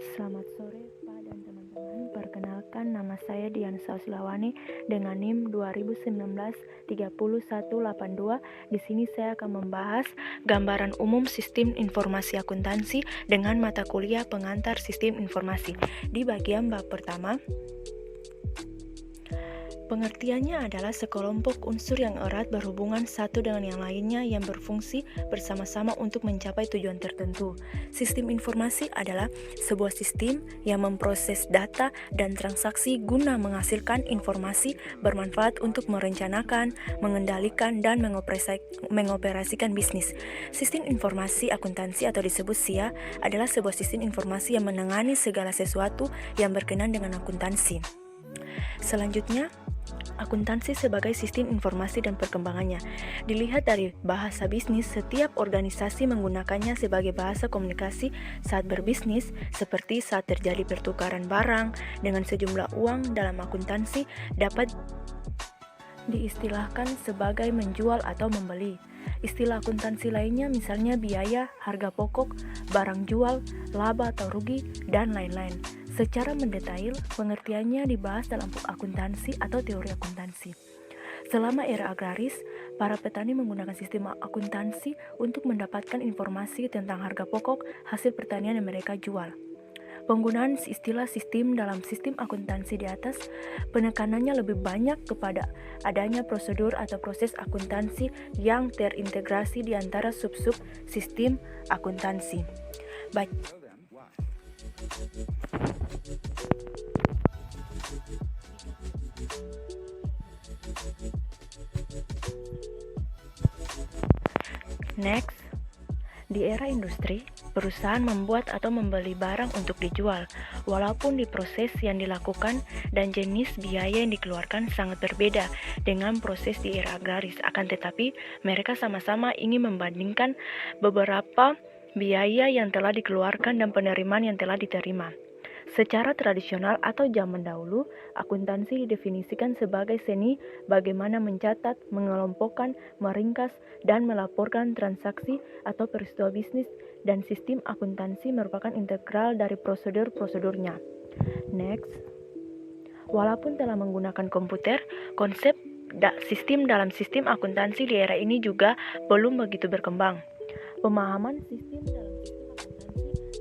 Selamat sore Pak dan teman-teman. Perkenalkan, nama saya Dian Sausilawani dengan NIM 2019-31182. Di sini saya akan membahas gambaran umum sistem informasi akuntansi dengan mata kuliah pengantar sistem informasi. Di bagian bab pertama, pengertiannya adalah sekelompok unsur yang erat berhubungan satu dengan yang lainnya yang berfungsi bersama-sama untuk mencapai tujuan tertentu. Sistem informasi adalah sebuah sistem yang memproses data dan transaksi guna menghasilkan informasi bermanfaat untuk merencanakan, mengendalikan, dan mengoperasikan bisnis. Sistem informasi akuntansi atau disebut SIA adalah sebuah sistem informasi yang menangani segala sesuatu yang berkenaan dengan akuntansi. Selanjutnya, akuntansi sebagai sistem informasi dan perkembangannya. Dilihat dari bahasa bisnis, setiap organisasi menggunakannya sebagai bahasa komunikasi saat berbisnis, seperti saat terjadi pertukaran barang dengan sejumlah uang dalam akuntansi dapat diistilahkan sebagai menjual atau membeli. Istilah akuntansi lainnya misalnya biaya, harga pokok, barang jual, laba atau rugi, dan lain-lain. Secara mendetail, pengertiannya dibahas dalam akuntansi atau teori akuntansi. Selama era agraris, para petani menggunakan sistem akuntansi untuk mendapatkan informasi tentang harga pokok hasil pertanian yang mereka jual. Penggunaan istilah sistem dalam sistem akuntansi di atas, penekanannya lebih banyak kepada adanya prosedur atau proses akuntansi yang terintegrasi di antara sub-sub sistem akuntansi. Baik. Next, di era industri, perusahaan membuat atau membeli barang untuk dijual, walaupun di proses yang dilakukan dan jenis biaya yang dikeluarkan sangat berbeda dengan proses di era agraris. Akan tetapi, mereka sama-sama ingin membandingkan beberapa biaya yang telah dikeluarkan dan penerimaan yang telah diterima. Secara tradisional atau zaman dahulu, akuntansi didefinisikan sebagai seni bagaimana mencatat, mengelompokkan, meringkas, dan melaporkan transaksi atau peristiwa bisnis, dan sistem akuntansi merupakan integral dari prosedur-prosedurnya. Next, walaupun telah menggunakan komputer, konsep sistem dalam sistem akuntansi di era ini juga belum begitu berkembang. Pemahaman sistem dalam sistem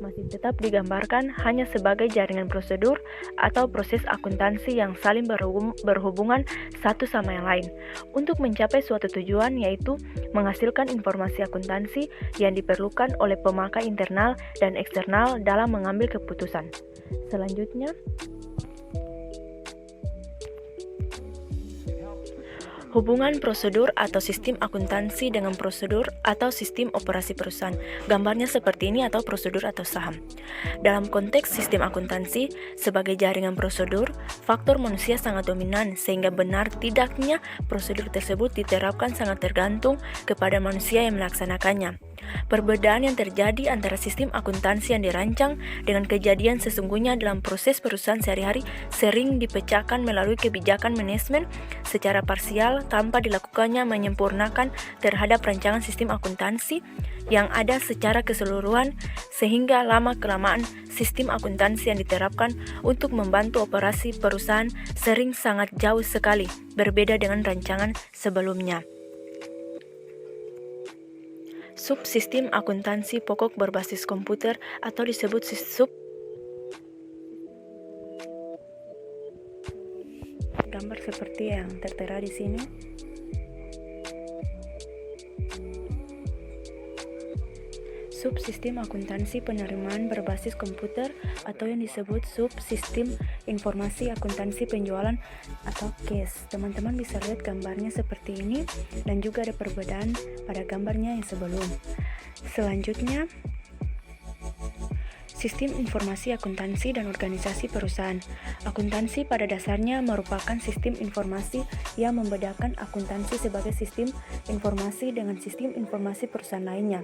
masih tetap digambarkan hanya sebagai jaringan prosedur atau proses akuntansi yang saling berhubungan satu sama yang lain untuk mencapai suatu tujuan, yaitu menghasilkan informasi akuntansi yang diperlukan oleh pemakai internal dan eksternal dalam mengambil keputusan. Selanjutnya, hubungan prosedur atau sistem akuntansi dengan prosedur atau sistem operasi perusahaan. Gambarnya seperti ini atau prosedur atau saham. Dalam konteks sistem akuntansi, sebagai jaringan prosedur, faktor manusia sangat dominan sehingga benar tidaknya prosedur tersebut diterapkan sangat tergantung kepada manusia yang melaksanakannya. Perbedaan yang terjadi antara sistem akuntansi yang dirancang dengan kejadian sesungguhnya dalam proses perusahaan sehari-hari sering dipecahkan melalui kebijakan manajemen secara parsial tanpa dilakukannya menyempurnakan terhadap rancangan sistem akuntansi yang ada secara keseluruhan, sehingga lama-kelamaan sistem akuntansi yang diterapkan untuk membantu operasi perusahaan sering sangat jauh sekali berbeda dengan rancangan sebelumnya. Subsistem akuntansi pokok berbasis komputer atau disebut gambar seperti yang tertera di sini. Subsistem akuntansi penerimaan berbasis komputer atau yang disebut subsistem informasi akuntansi penjualan atau CAS. Teman-teman bisa lihat gambarnya seperti ini dan juga ada perbedaan pada gambarnya yang sebelum. Selanjutnya, sistem informasi akuntansi dan organisasi perusahaan. Akuntansi pada dasarnya merupakan sistem informasi yang membedakan akuntansi sebagai sistem informasi dengan sistem informasi perusahaan lainnya.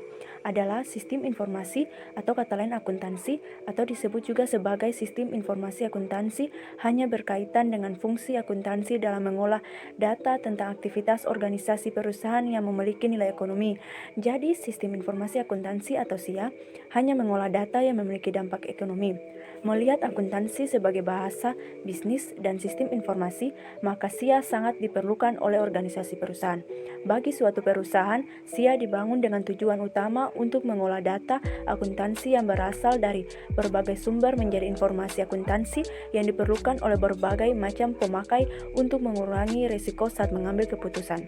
adalah sistem informasi atau kata lain akuntansi atau disebut juga sebagai sistem informasi akuntansi hanya berkaitan dengan fungsi akuntansi dalam mengolah data tentang aktivitas organisasi perusahaan yang memiliki nilai ekonomi. Jadi sistem informasi akuntansi atau SIA hanya mengolah data yang memiliki dampak ekonomi. Melihat akuntansi sebagai bahasa bisnis dan sistem informasi, maka SIA sangat diperlukan oleh organisasi perusahaan. Bagi suatu perusahaan, SIA dibangun dengan tujuan utama untuk mengolah data akuntansi yang berasal dari berbagai sumber menjadi informasi akuntansi yang diperlukan oleh berbagai macam pemakai untuk mengurangi risiko saat mengambil keputusan.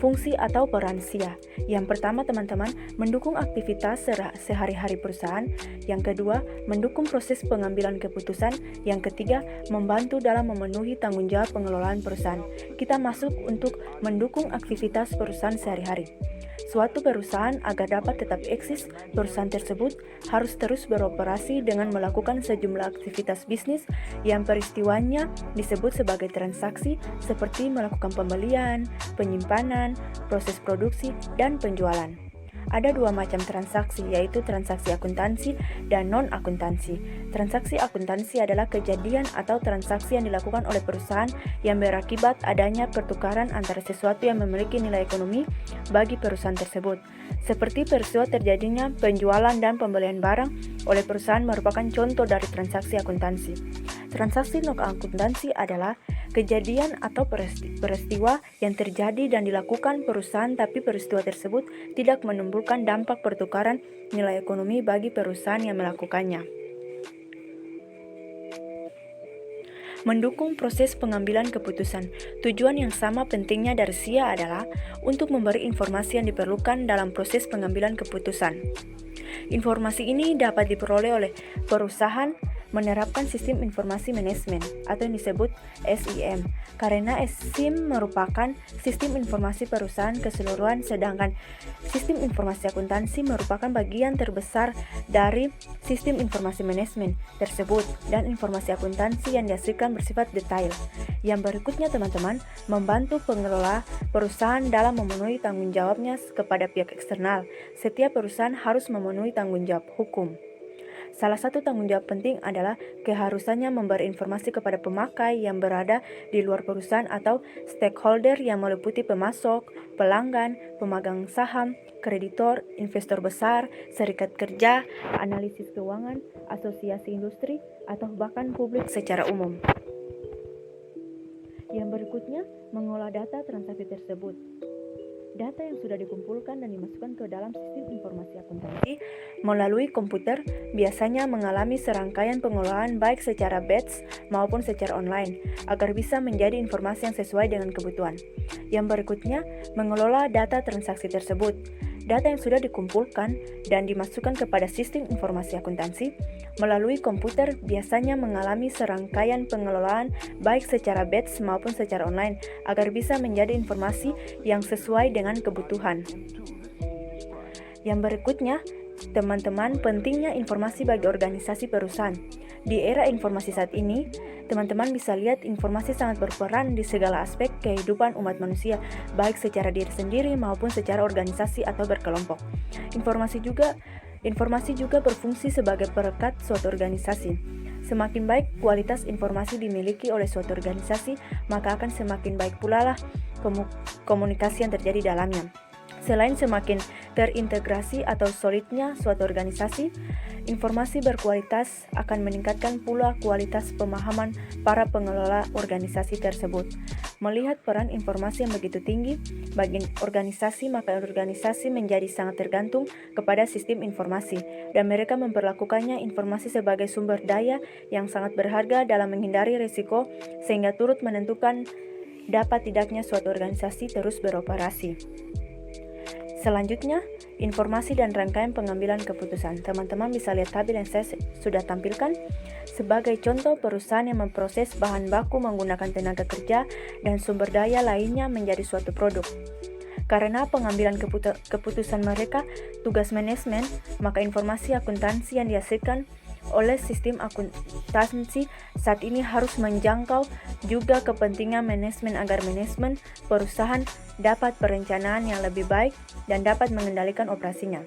Fungsi atau peran SIA. Yang pertama teman-teman, mendukung aktivitas sehari-hari perusahaan. Yang kedua, mendukung proses pengambilan keputusan. Yang ketiga, membantu dalam memenuhi tanggung jawab pengelolaan perusahaan. Kita masuk untuk mendukung aktivitas perusahaan sehari-hari. Suatu perusahaan agar dapat tetap eksis, perusahaan tersebut harus terus beroperasi dengan melakukan sejumlah aktivitas bisnis yang peristiwanya disebut sebagai transaksi seperti melakukan pembelian, penyimpanan, proses produksi, dan penjualan. Ada dua macam transaksi, yaitu transaksi akuntansi dan non-akuntansi. Transaksi akuntansi adalah kejadian atau transaksi yang dilakukan oleh perusahaan yang berakibat adanya pertukaran antara sesuatu yang memiliki nilai ekonomi bagi perusahaan tersebut. Seperti peristiwa terjadinya penjualan dan pembelian barang oleh perusahaan merupakan contoh dari transaksi akuntansi. Transaksi non-akuntansi adalah kejadian atau peristiwa yang terjadi dan dilakukan perusahaan tapi peristiwa tersebut tidak menimbulkan dampak pertukaran nilai ekonomi bagi perusahaan yang melakukannya. Mendukung proses pengambilan keputusan. Tujuan yang sama pentingnya dari SIA adalah untuk memberi informasi yang diperlukan dalam proses pengambilan keputusan. Informasi ini dapat diperoleh oleh perusahaan menerapkan sistem informasi manajemen atau yang disebut SIM, karena SIM merupakan sistem informasi perusahaan keseluruhan, sedangkan sistem informasi akuntansi merupakan bagian terbesar dari sistem informasi manajemen tersebut, dan informasi akuntansi yang dihasilkan bersifat detail. Yang berikutnya teman-teman, membantu pengelola perusahaan dalam memenuhi tanggung jawabnya kepada pihak eksternal. Setiap perusahaan harus memenuhi tanggung jawab hukum. Salah satu tanggung jawab penting adalah keharusannya memberi informasi kepada pemakai yang berada di luar perusahaan atau stakeholder yang meliputi pemasok, pelanggan, pemegang saham, kreditor, investor besar, serikat kerja, analisis keuangan, asosiasi industri, atau bahkan publik secara umum. Yang berikutnya, mengolah data transaksi tersebut. Data yang sudah dikumpulkan dan dimasukkan ke dalam sistem informasi akuntansi melalui komputer biasanya mengalami serangkaian pengolahan baik secara batch maupun secara online agar bisa menjadi informasi yang sesuai dengan kebutuhan. Yang berikutnya, mengelola data transaksi tersebut. Data yang sudah dikumpulkan dan dimasukkan kepada sistem informasi akuntansi melalui komputer biasanya mengalami serangkaian pengelolaan baik secara batch maupun secara online agar bisa menjadi informasi yang sesuai dengan kebutuhan. Yang berikutnya, teman-teman, pentingnya informasi bagi organisasi perusahaan. Di era informasi saat ini, teman-teman bisa lihat informasi sangat berperan di segala aspek kehidupan umat manusia, baik secara diri sendiri maupun secara organisasi atau berkelompok. Informasi juga berfungsi sebagai perekat suatu organisasi. Semakin baik kualitas informasi dimiliki oleh suatu organisasi, maka akan semakin baik pula lah komunikasi yang terjadi dalamnya. Selain semakin terintegrasi atau solidnya suatu organisasi, informasi berkualitas akan meningkatkan pula kualitas pemahaman para pengelola organisasi tersebut. Melihat peran informasi yang begitu tinggi bagi organisasi, maka organisasi menjadi sangat tergantung kepada sistem informasi, dan mereka memperlakukannya informasi sebagai sumber daya yang sangat berharga dalam menghindari risiko, sehingga turut menentukan dapat tidaknya suatu organisasi terus beroperasi. Selanjutnya, informasi dan rangkaian pengambilan keputusan. Teman-teman bisa lihat tabel yang saya sudah tampilkan. Sebagai contoh, perusahaan yang memproses bahan baku menggunakan tenaga kerja dan sumber daya lainnya menjadi suatu produk. Karena pengambilan keputusan mereka tugas manajemen, maka informasi akuntansi yang dihasilkan oleh sistem akuntansi saat ini harus menjangkau juga kepentingan manajemen agar manajemen perusahaan dapat perencanaan yang lebih baik dan dapat mengendalikan operasinya.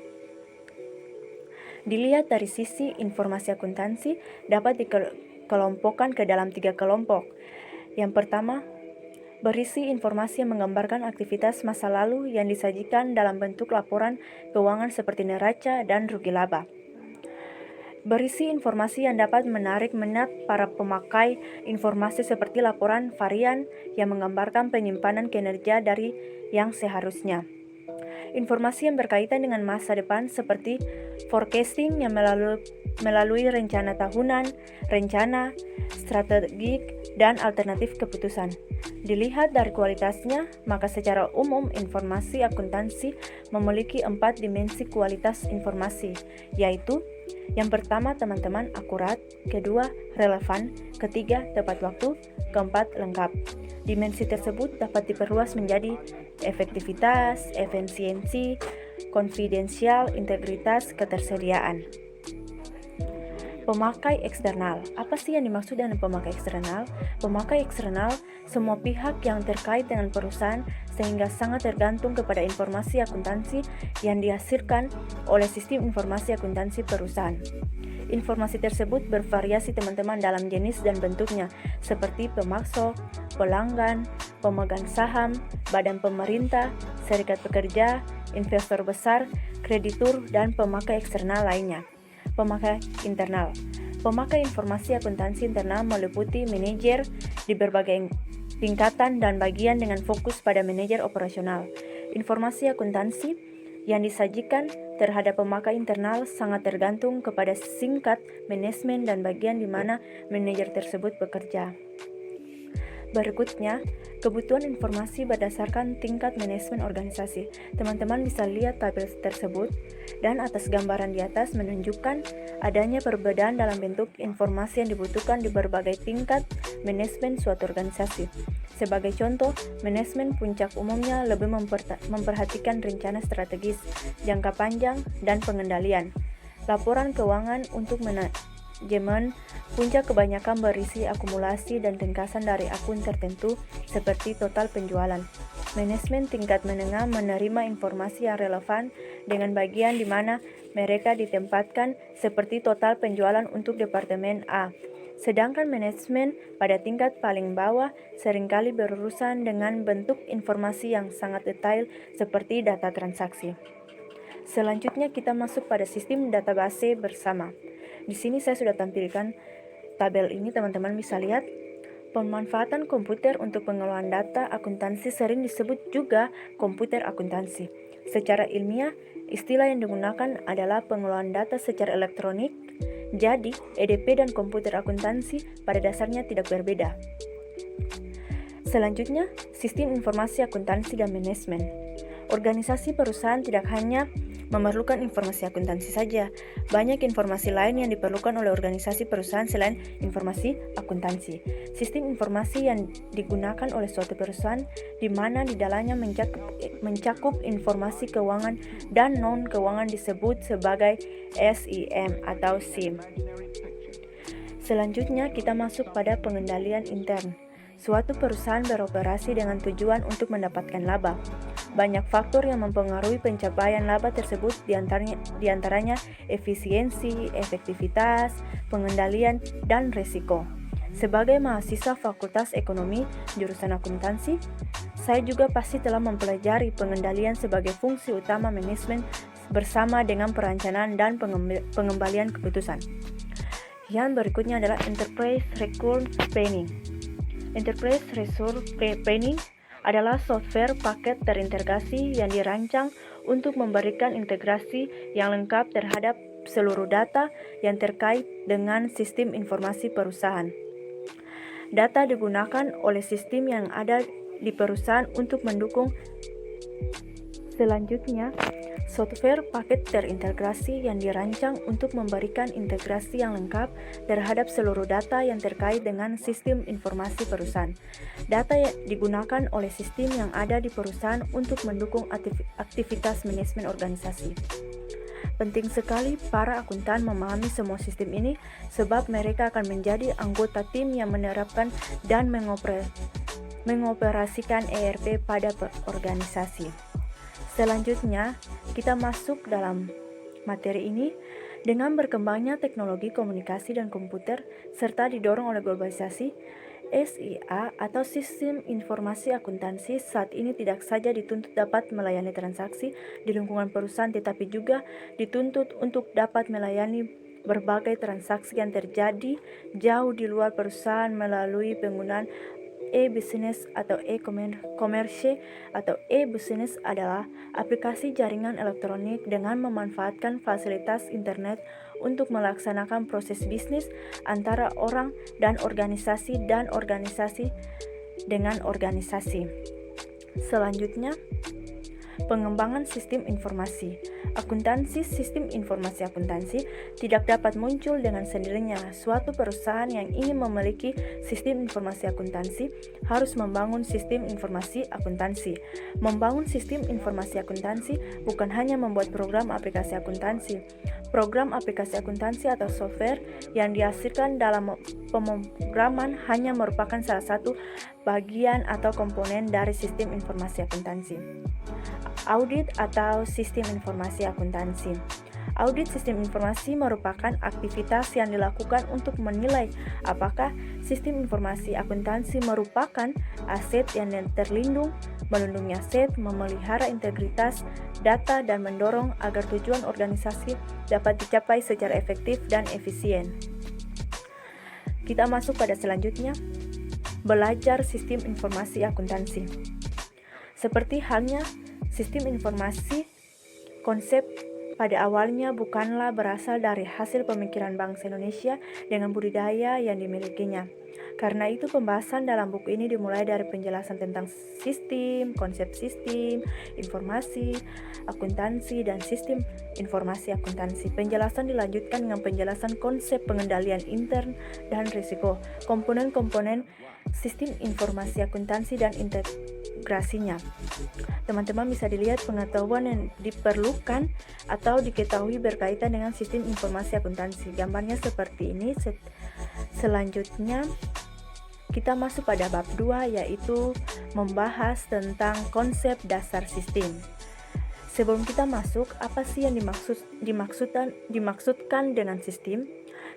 Dilihat dari sisi informasi akuntansi dapat dikelompokkan ke dalam 3 kelompok. Yang pertama, berisi informasi yang menggambarkan aktivitas masa lalu yang disajikan dalam bentuk laporan keuangan seperti neraca dan rugi laba. Berisi informasi yang dapat menarik minat para pemakai informasi seperti laporan varian yang menggambarkan penyimpanan kinerja dari yang seharusnya. Informasi yang berkaitan dengan masa depan seperti forecasting yang melalui rencana tahunan, rencana, strategik, dan alternatif keputusan. Dilihat dari kualitasnya, maka secara umum informasi akuntansi memiliki 4 dimensi kualitas informasi, yaitu yang pertama teman-teman akurat, kedua relevan, ketiga tepat waktu, keempat lengkap. Dimensi tersebut dapat diperluas menjadi efektivitas, efisiensi, konfidensial, integritas, ketersediaan. Pemakai eksternal. Apa sih yang dimaksud dengan pemakai eksternal? Pemakai eksternal semua pihak yang terkait dengan perusahaan sehingga sangat tergantung kepada informasi akuntansi yang dihasilkan oleh sistem informasi akuntansi perusahaan. Informasi tersebut bervariasi teman-teman dalam jenis dan bentuknya seperti pemasok, pelanggan, pemegang saham, badan pemerintah, serikat pekerja, investor besar, kreditur, dan pemakai eksternal lainnya. Pemakai internal. Pemakai informasi akuntansi internal meliputi manajer di berbagai tingkatan dan bagian dengan fokus pada manajer operasional. Informasi akuntansi yang disajikan terhadap pemakai internal sangat tergantung kepada singkat manajemen dan bagian di mana manajer tersebut bekerja. Berikutnya, kebutuhan informasi berdasarkan tingkat manajemen organisasi. Teman-teman bisa lihat tabel tersebut dan atas gambaran di atas menunjukkan adanya perbedaan dalam bentuk informasi yang dibutuhkan di berbagai tingkat manajemen suatu organisasi. Sebagai contoh, manajemen puncak umumnya lebih memperhatikan rencana strategis, jangka panjang, dan pengendalian. Laporan keuangan untuk manajemen puncak kebanyakan berisi akumulasi dan ringkasan dari akun tertentu seperti total penjualan. Manajemen tingkat menengah menerima informasi yang relevan dengan bagian di mana mereka ditempatkan seperti total penjualan untuk departemen A. Sedangkan manajemen pada tingkat paling bawah seringkali berurusan dengan bentuk informasi yang sangat detail seperti data transaksi. Selanjutnya kita masuk pada sistem database bersama. Di sini saya sudah tampilkan tabel ini, teman-teman bisa lihat. Pemanfaatan komputer untuk pengelolaan data akuntansi sering disebut juga komputer akuntansi. Secara ilmiah, istilah yang digunakan adalah pengelolaan data secara elektronik. Jadi, EDP dan komputer akuntansi pada dasarnya tidak berbeda. Selanjutnya, sistem informasi akuntansi dan manajemen. Organisasi perusahaan tidak hanya memerlukan informasi akuntansi saja. Banyak informasi lain yang diperlukan oleh organisasi perusahaan selain informasi akuntansi. Sistem informasi yang digunakan oleh suatu perusahaan di mana di dalamnya mencakup informasi keuangan dan non-keuangan disebut sebagai SIM atau SIM. Selanjutnya kita masuk pada pengendalian intern. Suatu perusahaan beroperasi dengan tujuan untuk mendapatkan laba. Banyak faktor yang mempengaruhi pencapaian laba tersebut, diantaranya efisiensi, efektivitas, pengendalian, dan risiko. Sebagai mahasiswa Fakultas Ekonomi jurusan akuntansi, saya juga pasti telah mempelajari pengendalian sebagai fungsi utama manajemen bersama dengan perencanaan dan pengembalian keputusan. Yang berikutnya adalah Enterprise Resource Planning. Enterprise Resource Planning adalah software paket terintegrasi yang dirancang untuk memberikan integrasi yang lengkap terhadap seluruh data yang terkait dengan sistem informasi perusahaan. Data digunakan oleh sistem yang ada di perusahaan untuk mendukung. Selanjutnya, software paket terintegrasi yang dirancang untuk memberikan integrasi yang lengkap terhadap seluruh data yang terkait dengan sistem informasi perusahaan. Data yang digunakan oleh sistem yang ada di perusahaan untuk mendukung aktivitas manajemen organisasi. Penting sekali para akuntan memahami semua sistem ini sebab mereka akan menjadi anggota tim yang menerapkan dan mengoperasikan ERP pada organisasi. Selanjutnya, kita masuk dalam materi ini. Dengan berkembangnya teknologi komunikasi dan komputer serta didorong oleh globalisasi, SIA atau Sistem Informasi Akuntansi saat ini tidak saja dituntut dapat melayani transaksi di lingkungan perusahaan tetapi juga dituntut untuk dapat melayani berbagai transaksi yang terjadi jauh di luar perusahaan melalui penggunaan e-business atau e-commerce atau e-business adalah aplikasi jaringan elektronik dengan memanfaatkan fasilitas internet untuk melaksanakan proses bisnis antara orang dan organisasi dengan organisasi. Selanjutnya, pengembangan sistem informasi akuntansi. Sistem informasi akuntansi tidak dapat muncul dengan sendirinya. Suatu perusahaan yang ingin memiliki sistem informasi akuntansi harus membangun sistem informasi akuntansi. Membangun sistem informasi akuntansi bukan hanya membuat program aplikasi akuntansi. Program aplikasi akuntansi atau software yang dihasilkan dalam pemrograman hanya merupakan salah satu bagian atau komponen dari sistem informasi akuntansi. Audit atau sistem informasi akuntansi. Audit sistem informasi merupakan aktivitas yang dilakukan untuk menilai apakah sistem informasi akuntansi merupakan aset yang terlindung, melindungi aset, memelihara integritas data, dan mendorong agar tujuan organisasi dapat dicapai secara efektif dan efisien. Kita masuk pada selanjutnya, belajar sistem informasi akuntansi. Seperti halnya sistem informasi, konsep pada awalnya bukanlah berasal dari hasil pemikiran bangsa Indonesia dengan budidaya yang dimilikinya. Karena itu pembahasan dalam buku ini dimulai dari penjelasan tentang sistem, konsep sistem, informasi, akuntansi, dan sistem informasi akuntansi. Penjelasan dilanjutkan dengan penjelasan konsep pengendalian intern dan risiko, komponen-komponen sistem informasi akuntansi dan integrasinya. Teman-teman bisa dilihat pengetahuan yang diperlukan atau diketahui berkaitan dengan sistem informasi akuntansi. Gambarnya seperti ini. Selanjutnya kita masuk pada bab 2 yaitu membahas tentang konsep dasar sistem. Sebelum kita masuk, apa sih yang dimaksudkan dengan sistem?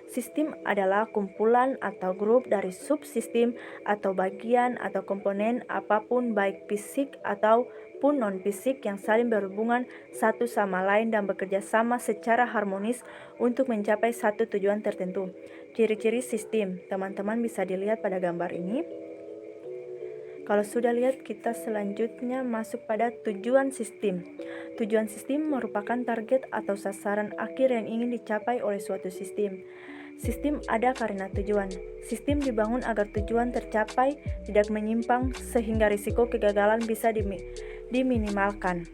Sistem adalah kumpulan atau grup dari subsistem atau bagian atau komponen apapun baik fisik ataupun non-fisik yang saling berhubungan satu sama lain dan bekerja sama secara harmonis untuk mencapai satu tujuan tertentu. Ciri-ciri sistem, teman-teman bisa dilihat pada gambar ini. Kalau sudah lihat, kita selanjutnya masuk pada tujuan sistem. Tujuan sistem merupakan target atau sasaran akhir yang ingin dicapai oleh suatu sistem. Sistem ada karena tujuan. Sistem dibangun agar tujuan tercapai, tidak menyimpang, sehingga risiko kegagalan bisa diminimalkan.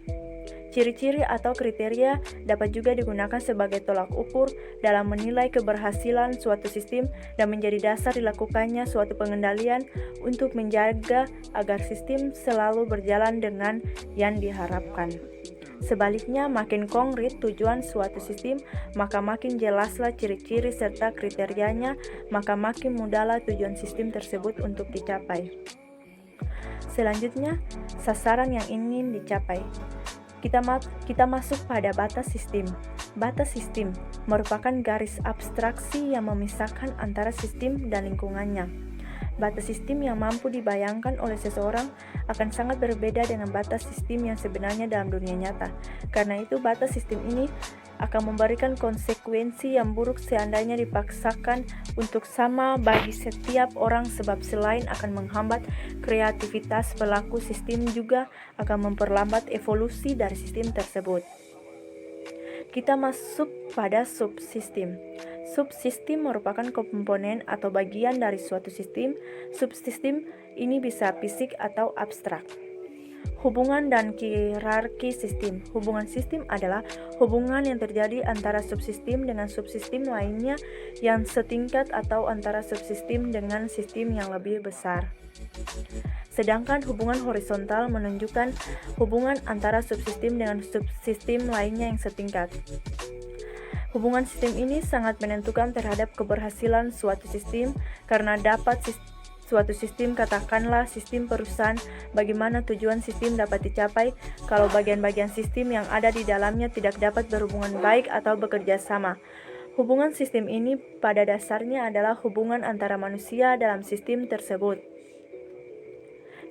Ciri-ciri atau kriteria dapat juga digunakan sebagai tolak ukur dalam menilai keberhasilan suatu sistem dan menjadi dasar dilakukannya suatu pengendalian untuk menjaga agar sistem selalu berjalan dengan yang diharapkan. Sebaliknya, makin konkret tujuan suatu sistem, maka makin jelaslah ciri-ciri serta kriterianya, maka makin mudahlah tujuan sistem tersebut untuk dicapai. Selanjutnya, sasaran yang ingin dicapai. Kita masuk pada batas sistem. Batas sistem merupakan garis abstraksi yang memisahkan antara sistem dan lingkungannya. Batas sistem yang mampu dibayangkan oleh seseorang akan sangat berbeda dengan batas sistem yang sebenarnya dalam dunia nyata. Karena itu, batas sistem ini akan memberikan konsekuensi yang buruk seandainya dipaksakan untuk sama bagi setiap orang, sebab selain akan menghambat kreativitas pelaku, sistem juga akan memperlambat evolusi dari sistem tersebut. Kita masuk pada subsistem. Subsistem merupakan komponen atau bagian dari suatu sistem. Subsistem ini bisa fisik atau abstrak. Hubungan dan hierarki sistem. Hubungan sistem adalah hubungan yang terjadi antara subsistem dengan subsistem lainnya yang setingkat atau antara subsistem dengan sistem yang lebih besar. Sedangkan hubungan horizontal menunjukkan hubungan antara subsistem dengan subsistem lainnya yang setingkat. Hubungan sistem ini sangat menentukan terhadap keberhasilan suatu sistem karena dapat suatu sistem, katakanlah sistem perusahaan, bagaimana tujuan sistem dapat dicapai kalau bagian-bagian sistem yang ada di dalamnya tidak dapat berhubungan baik atau bekerja sama. Hubungan sistem ini pada dasarnya adalah hubungan antara manusia dalam sistem tersebut.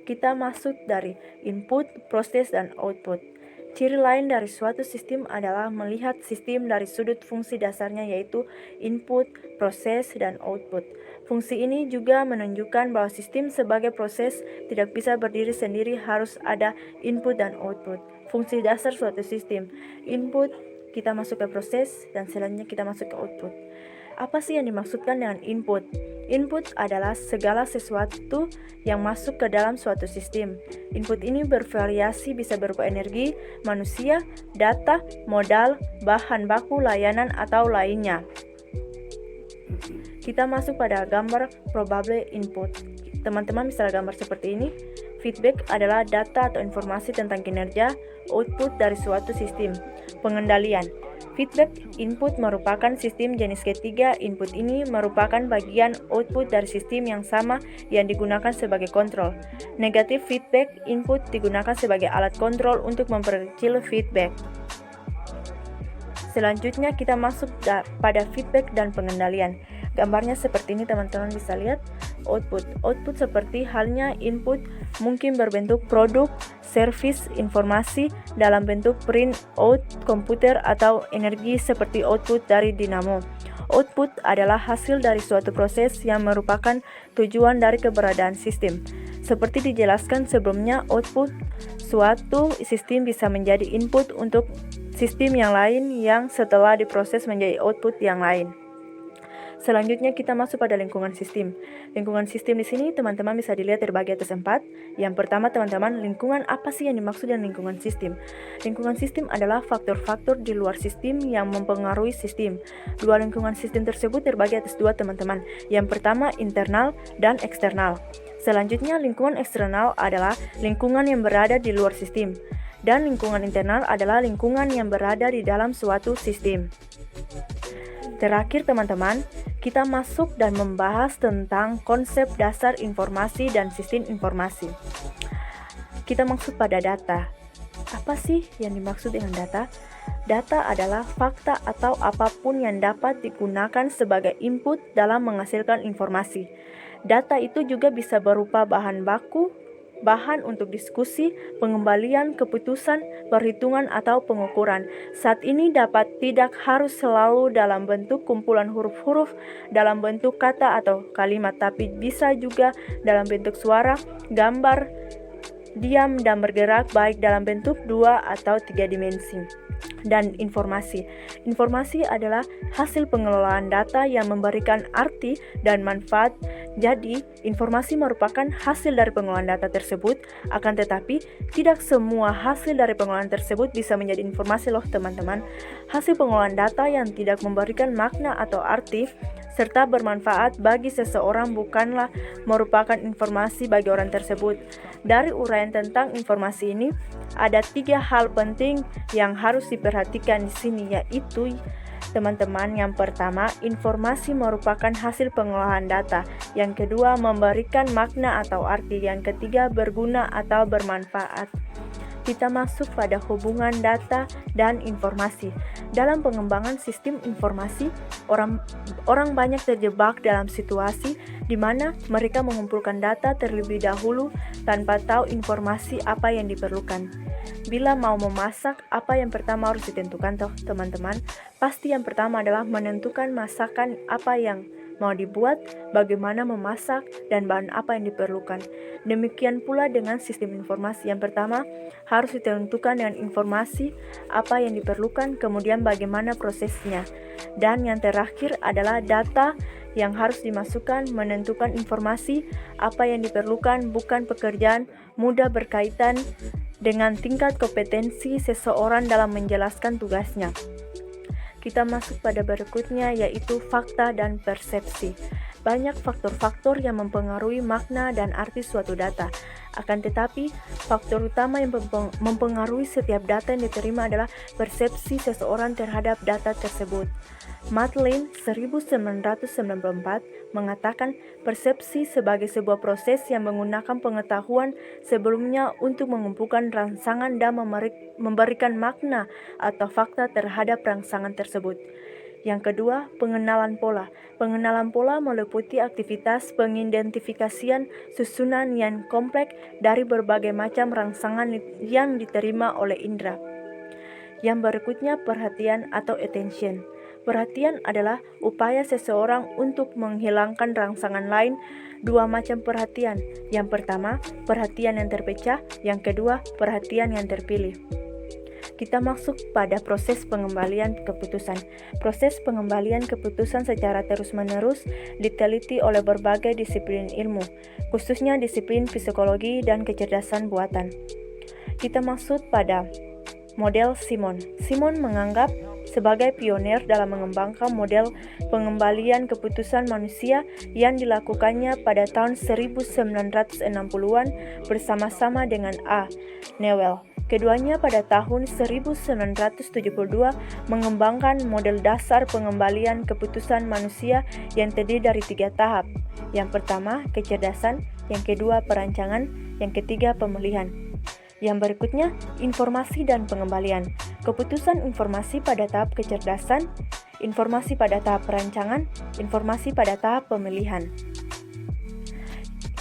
Kita masuk dari input, proses, dan output. Ciri lain dari suatu sistem adalah melihat sistem dari sudut fungsi dasarnya yaitu input, proses, dan output. Fungsi ini juga menunjukkan bahwa sistem sebagai proses tidak bisa berdiri sendiri, harus ada input dan output. Fungsi dasar suatu sistem, input, kita masuk ke proses, dan selanjutnya kita masuk ke output. Apa sih yang dimaksudkan dengan input? Input adalah segala sesuatu yang masuk ke dalam suatu sistem. Input ini bervariasi, bisa berupa energi, manusia, data, modal, bahan baku, layanan, atau lainnya. Kita masuk pada gambar probable input. Teman-teman bisa gambar seperti ini. Feedback adalah data atau informasi tentang kinerja output dari suatu sistem. Pengendalian. Feedback input merupakan sistem jenis ketiga. Input ini merupakan bagian output dari sistem yang sama yang digunakan sebagai kontrol. Negatif feedback input digunakan sebagai alat kontrol untuk memperkecil feedback. Selanjutnya kita masuk pada feedback dan pengendalian. Gambarnya seperti ini, teman-teman bisa lihat. Output. Output seperti halnya input mungkin berbentuk produk, servis, informasi dalam bentuk print out, komputer, atau energi seperti output dari dinamo. Output adalah hasil dari suatu proses yang merupakan tujuan dari keberadaan sistem. Seperti dijelaskan sebelumnya, output suatu sistem bisa menjadi input untuk sistem yang lain yang setelah diproses menjadi output yang lain. Selanjutnya kita masuk pada lingkungan sistem. Lingkungan sistem di sini teman-teman bisa dilihat terbagi atas 4. Yang pertama teman-teman, lingkungan. Apa sih yang dimaksud dengan lingkungan sistem? Lingkungan sistem adalah faktor-faktor di luar sistem yang mempengaruhi sistem. Dua lingkungan sistem tersebut terbagi atas 2 teman-teman. Yang pertama internal dan eksternal. Selanjutnya lingkungan eksternal adalah lingkungan yang berada di luar sistem. Dan lingkungan internal adalah lingkungan yang berada di dalam suatu sistem. Terakhir teman-teman, kita masuk dan membahas tentang konsep dasar informasi dan sistem informasi. Kita maksud pada data. Apa sih yang dimaksud dengan data? Data adalah fakta atau apapun yang dapat digunakan sebagai input dalam menghasilkan informasi. Data itu juga bisa berupa bahan baku, bahan untuk diskusi, pengembalian, keputusan, perhitungan, atau pengukuran. Saat ini dapat tidak harus selalu dalam bentuk kumpulan huruf-huruf, dalam bentuk kata atau kalimat, tapi bisa juga dalam bentuk suara, gambar, diam, dan bergerak baik dalam bentuk 2 atau 3 dimensi. Dan informasi. Informasi adalah hasil pengelolaan data yang memberikan arti dan manfaat. Jadi, informasi merupakan hasil dari pengelolaan data tersebut, akan tetapi tidak semua hasil dari pengelolaan tersebut bisa menjadi informasi loh teman-teman. Hasil pengelolaan data yang tidak memberikan makna atau arti serta bermanfaat bagi seseorang bukanlah merupakan informasi bagi orang tersebut. Dari uraian tentang informasi ini, ada 3 hal penting yang harus diperhatikan di sini, yaitu teman-teman, yang pertama, informasi merupakan hasil pengolahan data. Yang kedua, memberikan makna atau arti. Yang ketiga, berguna atau bermanfaat. Kita masuk pada hubungan data dan informasi. Dalam pengembangan sistem informasi, orang banyak terjebak dalam situasi di mana mereka mengumpulkan data terlebih dahulu tanpa tahu informasi apa yang diperlukan. Bila mau memasak, apa yang pertama harus ditentukan toh teman-teman? Pasti yang pertama adalah menentukan masakan apa yang mau dibuat, bagaimana memasak, dan bahan apa yang diperlukan. Demikian pula dengan sistem informasi. Yang pertama harus ditentukan dengan informasi apa yang diperlukan, kemudian bagaimana prosesnya. Dan yang terakhir adalah data yang harus dimasukkan, menentukan informasi apa yang diperlukan, bukan pekerjaan mudah berkaitan dengan tingkat kompetensi seseorang dalam menjelaskan tugasnya. Kita masuk pada berikutnya, yaitu fakta dan persepsi. Banyak faktor-faktor yang mempengaruhi makna dan arti suatu data. Akan tetapi, faktor utama yang mempengaruhi setiap data yang diterima adalah persepsi seseorang terhadap data tersebut. Matlin 1994 mengatakan persepsi sebagai sebuah proses yang menggunakan pengetahuan sebelumnya untuk mengumpulkan rangsangan dan memberikan makna atau fakta terhadap rangsangan tersebut. Yang kedua, pengenalan pola. Pengenalan pola meliputi aktivitas pengidentifikasian susunan yang kompleks dari berbagai macam rangsangan yang diterima oleh indera. Yang berikutnya, perhatian atau attention. Perhatian adalah upaya seseorang untuk menghilangkan rangsangan lain. Dua macam perhatian. Yang pertama, perhatian yang terpecah. Yang kedua, perhatian yang terpilih. Kita masuk pada proses pengembalian keputusan. Proses pengembalian keputusan secara terus-menerus diteliti oleh berbagai disiplin ilmu, khususnya disiplin psikologi dan kecerdasan buatan. Kita masuk pada model Simon. Simon menganggap sebagai pionir dalam mengembangkan model pengembalian keputusan manusia yang dilakukannya pada tahun 1960-an bersama-sama dengan A. Newell. Keduanya pada tahun 1972 mengembangkan model dasar pengembalian keputusan manusia yang terdiri dari 3 tahap. Yang pertama, kecerdasan. Yang kedua, perancangan. Yang ketiga, pemilihan. Yang berikutnya, informasi dan pengembalian. Keputusan informasi pada tahap kecerdasan, informasi pada tahap perancangan, informasi pada tahap pemilihan.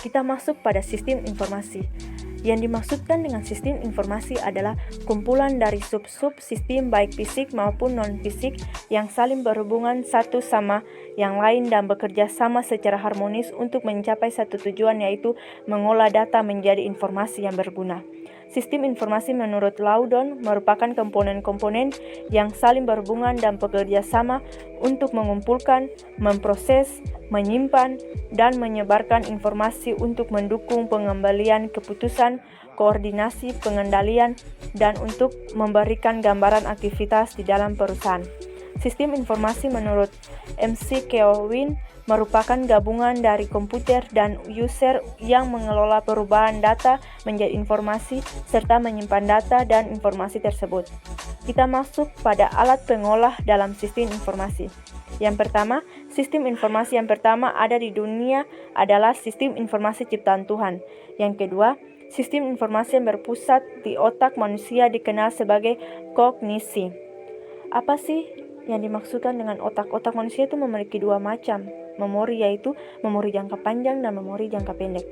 Kita masuk pada sistem informasi. Yang dimaksudkan dengan sistem informasi adalah kumpulan dari sub-sub sistem baik fisik maupun non-fisik yang saling berhubungan satu sama yang lain dan bekerja sama secara harmonis untuk mencapai satu tujuan, yaitu mengolah data menjadi informasi yang berguna. Sistem informasi menurut Loudon merupakan komponen-komponen yang saling berhubungan dan bekerja sama untuk mengumpulkan, memproses, menyimpan, dan menyebarkan informasi untuk mendukung pengembalian keputusan, koordinasi pengendalian, dan untuk memberikan gambaran aktivitas di dalam perusahaan. Sistem informasi menurut McKeown merupakan gabungan dari komputer dan user yang mengelola perubahan data menjadi informasi serta menyimpan data dan informasi tersebut. Kita masuk pada alat pengolah dalam sistem informasi. Yang pertama, sistem informasi yang pertama ada di dunia adalah sistem informasi ciptaan Tuhan. Yang kedua, sistem informasi yang berpusat di otak manusia dikenal sebagai kognisi. Apa sih yang dimaksudkan dengan otak? Otak manusia itu memiliki dua macam memori, yaitu memori jangka panjang dan memori jangka pendek.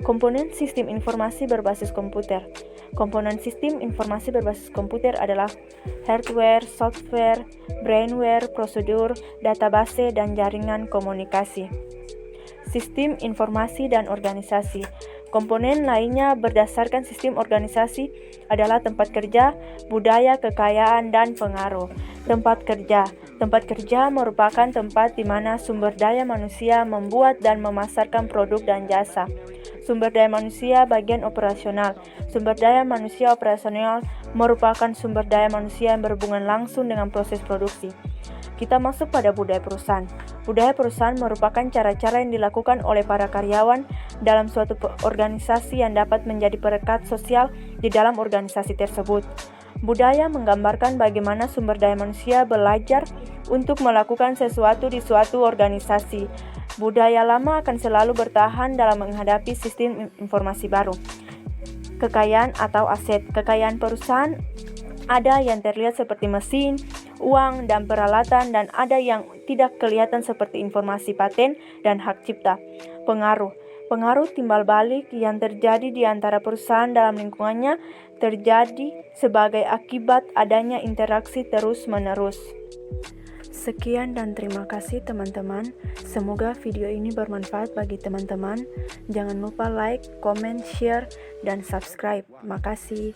Komponen sistem informasi berbasis komputer. Komponen sistem informasi berbasis komputer adalah hardware, software, brainware, prosedur, database, dan jaringan komunikasi. Sistem informasi dan organisasi. Komponen lainnya berdasarkan sistem organisasi adalah tempat kerja, budaya, kekayaan, dan pengaruh. Tempat kerja. Tempat kerja merupakan tempat di mana sumber daya manusia membuat dan memasarkan produk dan jasa. Sumber daya manusia bagian operasional. Sumber daya manusia operasional merupakan sumber daya manusia yang berhubungan langsung dengan proses produksi. Kita masuk pada budaya perusahaan. Budaya perusahaan merupakan cara-cara yang dilakukan oleh para karyawan dalam suatu organisasi yang dapat menjadi perekat sosial di dalam organisasi tersebut. Budaya menggambarkan bagaimana sumber daya manusia belajar untuk melakukan sesuatu di suatu organisasi. Budaya lama akan selalu bertahan dalam menghadapi sistem informasi baru. Kekayaan atau aset. Kekayaan perusahaan ada yang terlihat seperti mesin, uang, dan peralatan, dan ada yang tidak kelihatan seperti informasi paten dan hak cipta. Pengaruh. Pengaruh timbal balik yang terjadi di antara perusahaan dalam lingkungannya terjadi sebagai akibat adanya interaksi terus-menerus. Sekian dan terima kasih teman-teman. Semoga video ini bermanfaat bagi teman-teman. Jangan lupa like, comment, share, dan subscribe. Makasih.